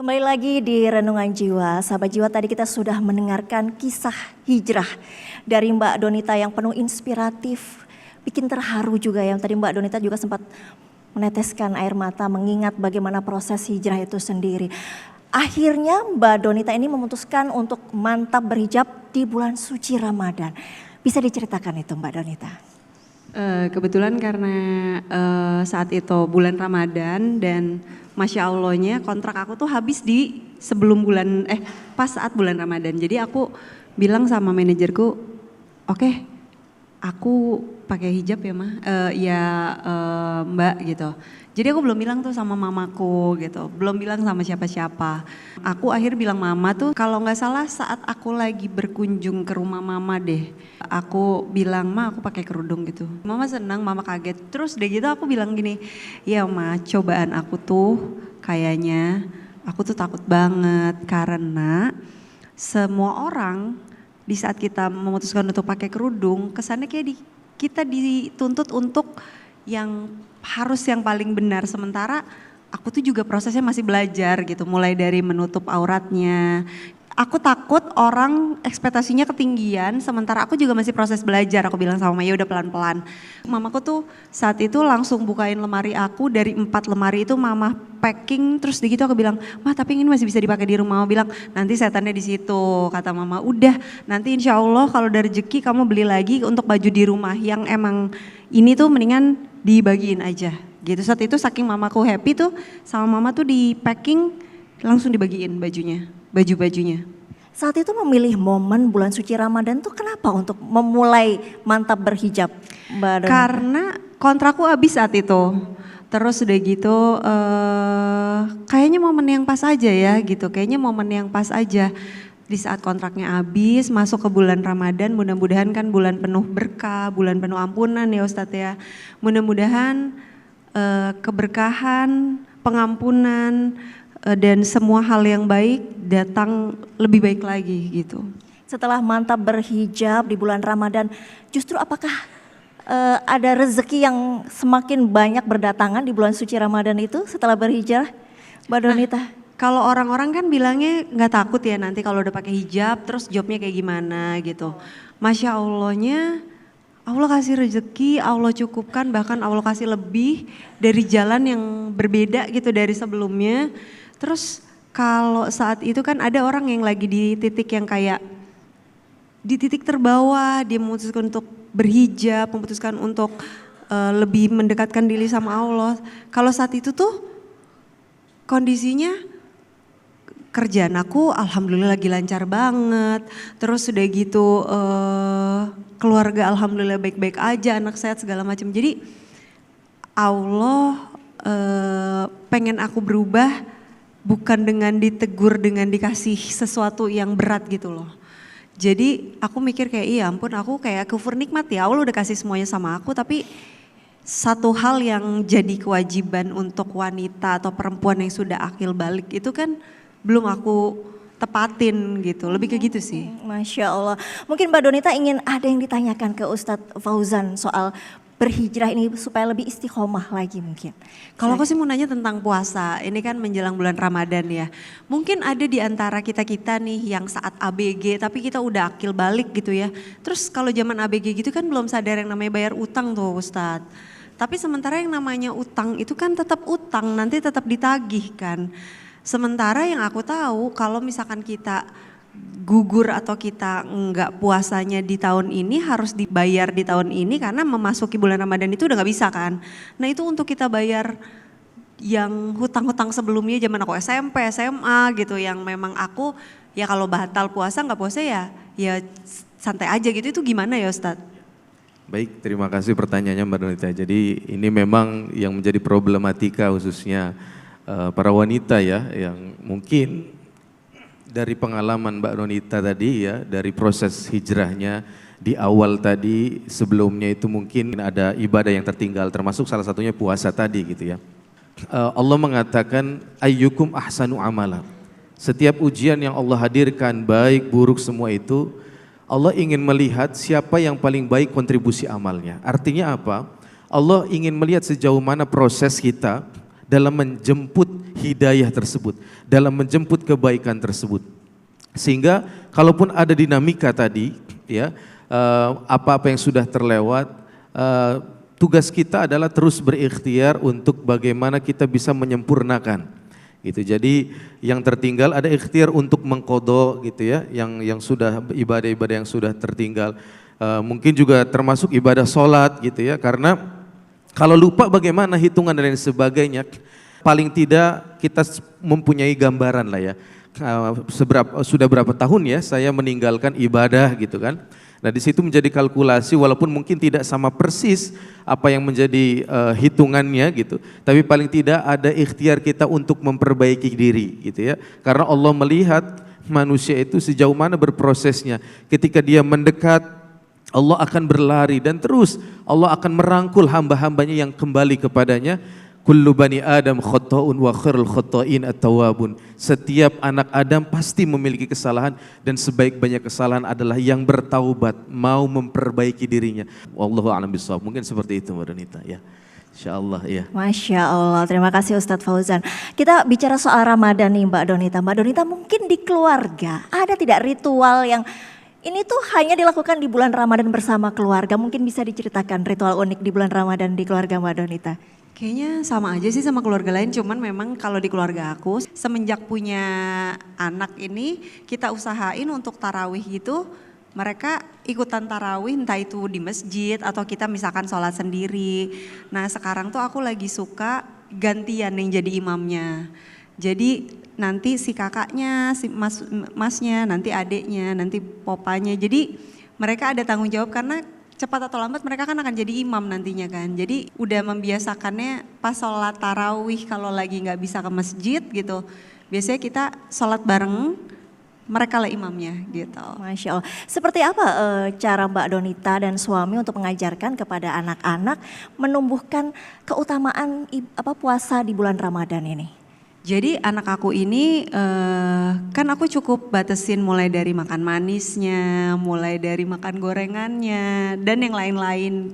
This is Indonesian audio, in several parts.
Kembali lagi di Renungan Jiwa. Sahabat Jiwa, tadi kita sudah mendengarkan kisah hijrah dari Mbak Donita yang penuh inspiratif, bikin terharu juga ya. Tadi Mbak Donita juga sempat meneteskan air mata mengingat bagaimana proses hijrah itu sendiri. Akhirnya Mbak Donita ini memutuskan untuk mantap berhijab di bulan suci Ramadan. Bisa diceritakan itu Mbak Donita? Kebetulan karena saat itu bulan Ramadan dan Masya Allahnya kontrak aku tuh habis di pas saat bulan Ramadan. Jadi aku bilang sama manajerku, oke, aku pakai hijab ya Mbak gitu. Jadi aku belum bilang tuh sama mamaku gitu, belum bilang sama siapa-siapa. Aku akhir bilang mama tuh kalau nggak salah saat aku lagi berkunjung ke rumah mama deh. Aku bilang, ma aku pakai kerudung gitu. Mama senang, mama kaget. Terus deh gitu aku bilang gini, ya ma cobaan aku tuh kayaknya aku tuh takut banget karena semua orang di saat kita memutuskan untuk pakai kerudung kesannya kayak kita dituntut untuk yang harus yang paling benar, sementara aku tuh juga prosesnya masih belajar gitu, mulai dari menutup auratnya. Aku takut orang ekspektasinya ketinggian, sementara aku juga masih proses belajar. Aku bilang sama Maya udah pelan-pelan. Mamaku tuh saat itu langsung bukain lemari aku, dari 4 lemari itu mama packing, terus begitu aku bilang, ma tapi ini masih bisa dipakai di rumah. Mama bilang nanti setannya di situ, kata mama. Udah nanti insya Allah kalau ada rezeki kamu beli lagi untuk baju di rumah yang emang ini tuh mendingan dibagiin aja gitu. Saat itu saking mamaku happy tuh sama mama tuh di packing langsung dibagiin baju-bajunya. Saat itu memilih momen bulan suci Ramadan tuh kenapa untuk memulai mantap berhijab Mbak Donita? Karena kontrakku habis saat itu. Terus udah gitu kayaknya momen yang pas aja ya gitu. Kayaknya momen yang pas aja. Di saat kontraknya habis, masuk ke bulan Ramadan, mudah-mudahan kan bulan penuh berkah, bulan penuh ampunan ya Ustadz ya. Mudah-mudahan keberkahan, pengampunan, dan semua hal yang baik datang lebih baik lagi gitu. Setelah mantap berhijab di bulan Ramadan, justru apakah ada rezeki yang semakin banyak berdatangan di bulan suci Ramadan itu setelah berhijab, Mbak Donita? Kalau orang-orang kan bilangnya nggak takut ya nanti kalau udah pakai hijab terus jobnya kayak gimana gitu. Masya Allahnya Allah kasih rezeki, Allah cukupkan, bahkan Allah kasih lebih dari jalan yang berbeda gitu dari sebelumnya. Terus kalau saat itu kan ada orang yang lagi di titik yang kayak di titik terbawah, dia memutuskan untuk berhijab, memutuskan untuk lebih mendekatkan diri sama Allah. Kalau saat itu tuh kondisinya kerjaan aku alhamdulillah lagi lancar banget, terus udah gitu keluarga alhamdulillah baik-baik aja, anak sehat segala macam. Jadi Allah pengen aku berubah bukan dengan ditegur, dengan dikasih sesuatu yang berat gitu loh. Jadi aku mikir kayak iya ampun aku kayak kufur nikmat ya, Allah udah kasih semuanya sama aku tapi satu hal yang jadi kewajiban untuk wanita atau perempuan yang sudah akil balik itu kan belum aku tepatin gitu, lebih kayak gitu sih. Masya Allah. Mungkin Mbak Donita ingin ada yang ditanyakan ke Ustadz Fauzan soal berhijrah ini supaya lebih istiqomah lagi mungkin. Kalau aku sih mau nanya tentang puasa, ini kan menjelang bulan Ramadan ya. Mungkin ada di antara kita-kita nih yang saat ABG tapi kita udah akil balik gitu ya. Terus kalau zaman ABG gitu kan belum sadar yang namanya bayar utang tuh Ustadz. Tapi sementara yang namanya utang itu kan tetap utang, nanti tetap ditagih kan. Sementara yang aku tahu kalau misalkan kita gugur atau kita enggak puasanya di tahun ini harus dibayar di tahun ini karena memasuki bulan Ramadan itu udah gak bisa kan. Nah itu untuk kita bayar yang hutang-hutang sebelumnya zaman aku SMP, SMA gitu yang memang aku ya kalau batal puasa nggak puasa ya santai aja gitu, itu gimana ya Ustadz? Baik, terima kasih pertanyaannya Mbak Donita. Jadi ini memang yang menjadi problematika khususnya para wanita ya yang mungkin dari pengalaman Mbak Donita tadi ya, dari proses hijrahnya di awal tadi sebelumnya itu mungkin ada ibadah yang tertinggal termasuk salah satunya puasa tadi gitu ya. Allah mengatakan ayyukum ahsanu amala. Setiap ujian yang Allah hadirkan baik buruk semua itu Allah ingin melihat siapa yang paling baik kontribusi amalnya. Artinya apa? Allah ingin melihat sejauh mana proses kita dalam menjemput hidayah tersebut, dalam menjemput kebaikan tersebut. Sehingga kalaupun ada dinamika tadi, ya apa-apa yang sudah terlewat, tugas kita adalah terus berikhtiar untuk bagaimana kita bisa menyempurnakan. Gitu. Jadi yang tertinggal ada ikhtiar untuk mengqadha gitu ya, yang sudah ibadah-ibadah yang sudah tertinggal. Mungkin juga termasuk ibadah sholat gitu ya, karena kalau lupa bagaimana hitungan dan lain sebagainya, paling tidak kita mempunyai gambaran lah ya. Sudah berapa tahun ya saya meninggalkan ibadah gitu kan. Nah di situ menjadi kalkulasi, walaupun mungkin tidak sama persis apa yang menjadi hitungannya gitu, tapi paling tidak ada ikhtiar kita untuk memperbaiki diri gitu ya. Karena Allah melihat manusia itu sejauh mana berprosesnya. Ketika dia mendekat, Allah akan berlari, dan terus Allah akan merangkul hamba-hambanya yang kembali kepadanya. Kullu bani Adam khata'un wa khairul khata'in at-tawwabun. Setiap anak Adam pasti memiliki kesalahan, dan sebaik-banyak kesalahan adalah yang bertaubat, mau memperbaiki dirinya. Wallahu a'lam bishawab. Mungkin seperti itu Mbak Donita ya. Insyaallah ya. Masya Allah, terima kasih Ustadz Fauzan. Kita bicara soal Ramadan nih Mbak Donita. Mbak Donita, mungkin di keluarga ada tidak ritual yang ini tuh hanya dilakukan di bulan Ramadan bersama keluarga? Mungkin bisa diceritakan ritual unik di bulan Ramadan di keluarga Mbak Donita. Kayaknya sama aja sih sama keluarga lain, cuman memang kalau di keluarga aku semenjak punya anak ini kita usahain untuk tarawih gitu, mereka ikutan tarawih entah itu di masjid atau kita misalkan sholat sendiri. Nah sekarang tuh aku lagi suka gantian yang jadi imamnya. Jadi nanti si kakaknya, si masnya, nanti adiknya, nanti popanya. Jadi mereka ada tanggung jawab karena cepat atau lambat mereka kan akan jadi imam nantinya kan. Jadi udah membiasakannya pas sholat tarawih kalau lagi nggak bisa ke masjid gitu. Biasanya kita sholat bareng, mereka lah imamnya gitu. Masya Allah. Seperti apa cara Mbak Donita dan suami untuk mengajarkan kepada anak-anak menumbuhkan keutamaan puasa di bulan Ramadan ini? Jadi anak aku ini kan aku cukup batasin mulai dari makan manisnya, mulai dari makan gorengannya, dan yang lain-lain,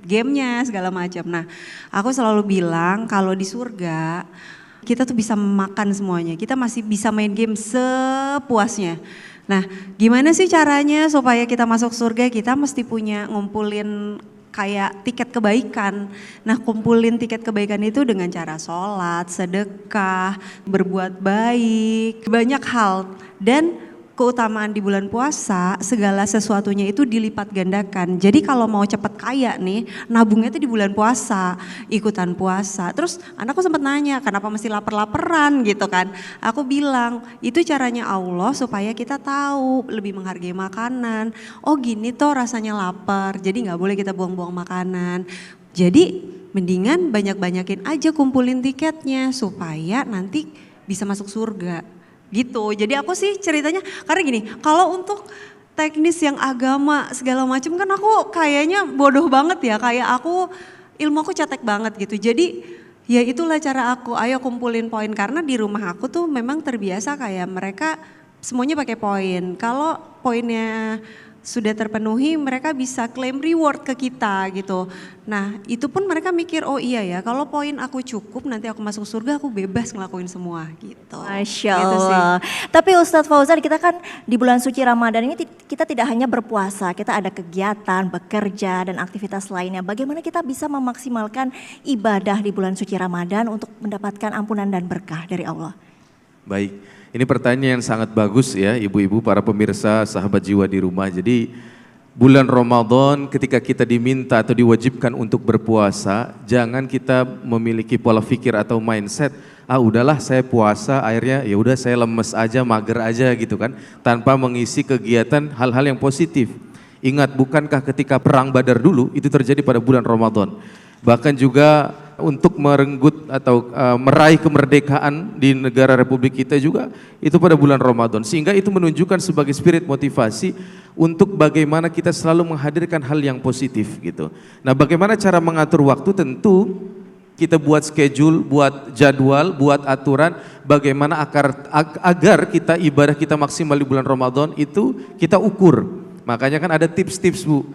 gamenya segala macam. Nah aku selalu bilang kalau di surga kita tuh bisa makan semuanya, kita masih bisa main game sepuasnya. Nah gimana sih caranya supaya kita masuk surga? Kita mesti punya ngumpulin kayak tiket kebaikan. Nah kumpulin tiket kebaikan itu dengan cara sholat, sedekah, berbuat baik, banyak hal. Dan keutamaan di bulan puasa segala sesuatunya itu dilipat gandakan. Jadi kalau mau cepat kaya nih nabungnya itu di bulan puasa, ikutan puasa. Terus anakku sempat nanya kenapa mesti lapar-laparan gitu kan. Aku bilang itu caranya Allah supaya kita tahu lebih menghargai makanan. Oh gini toh rasanya lapar, jadi gak boleh kita buang-buang makanan. Jadi mendingan banyak-banyakin aja kumpulin tiketnya supaya nanti bisa masuk surga. Gitu, jadi aku sih ceritanya karena gini, kalau untuk teknis yang agama segala macam kan aku kayaknya bodoh banget ya, kayak ilmu aku cetek banget gitu. Jadi ya itulah cara aku, ayo kumpulin poin karena di rumah aku tuh memang terbiasa kayak mereka semuanya pakai poin. Kalau poinnya sudah terpenuhi mereka bisa klaim reward ke kita gitu. Nah itu pun mereka mikir oh iya ya kalau poin aku cukup nanti aku masuk surga aku bebas ngelakuin semua gitu. Masya Allah. Gitu tapi Ustadz Fauzan kita kan di bulan suci Ramadan ini kita tidak hanya berpuasa, kita ada kegiatan, bekerja dan aktivitas lainnya. Bagaimana kita bisa memaksimalkan ibadah di bulan suci Ramadan untuk mendapatkan ampunan dan berkah dari Allah? Baik. Ini pertanyaan yang sangat bagus ya ibu-ibu para pemirsa sahabat jiwa di rumah. Jadi bulan Ramadan ketika kita diminta atau diwajibkan untuk berpuasa, jangan kita memiliki pola pikir atau mindset, udahlah saya puasa akhirnya ya udah saya lemes aja, mager aja gitu kan, tanpa mengisi kegiatan hal-hal yang positif. Ingat bukankah ketika perang Badar dulu itu terjadi pada bulan Ramadan. Bahkan juga untuk merenggut atau meraih kemerdekaan di negara Republik kita juga itu pada bulan Ramadan. Sehingga itu menunjukkan sebagai spirit motivasi untuk bagaimana kita selalu menghadirkan hal yang positif gitu. Nah bagaimana cara mengatur waktu tentu kita buat schedule, buat jadwal, buat aturan bagaimana agar kita ibadah kita maksimal di bulan Ramadan itu kita ukur. Makanya kan ada tips-tips Bu.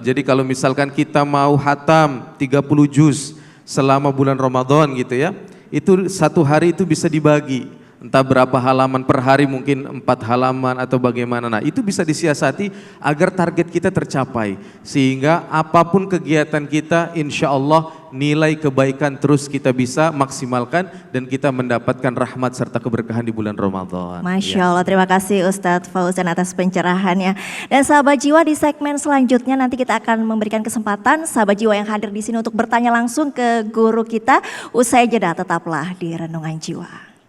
Jadi kalau misalkan kita mau hatam 30 juz selama bulan Ramadan gitu ya, itu satu hari itu bisa dibagi. Entah berapa halaman per hari, mungkin 4 halaman atau bagaimana. Nah itu bisa disiasati agar target kita tercapai. Sehingga apapun kegiatan kita insya Allah nilai kebaikan terus kita bisa maksimalkan. Dan kita mendapatkan rahmat serta keberkahan di bulan Ramadan. Masya Allah, terima kasih Ustadz Fauzan atas pencerahannya. Dan sahabat jiwa, di segmen selanjutnya nanti kita akan memberikan kesempatan sahabat jiwa yang hadir di sini untuk bertanya langsung ke guru kita. Usai jeda tetaplah di Renungan Jiwa.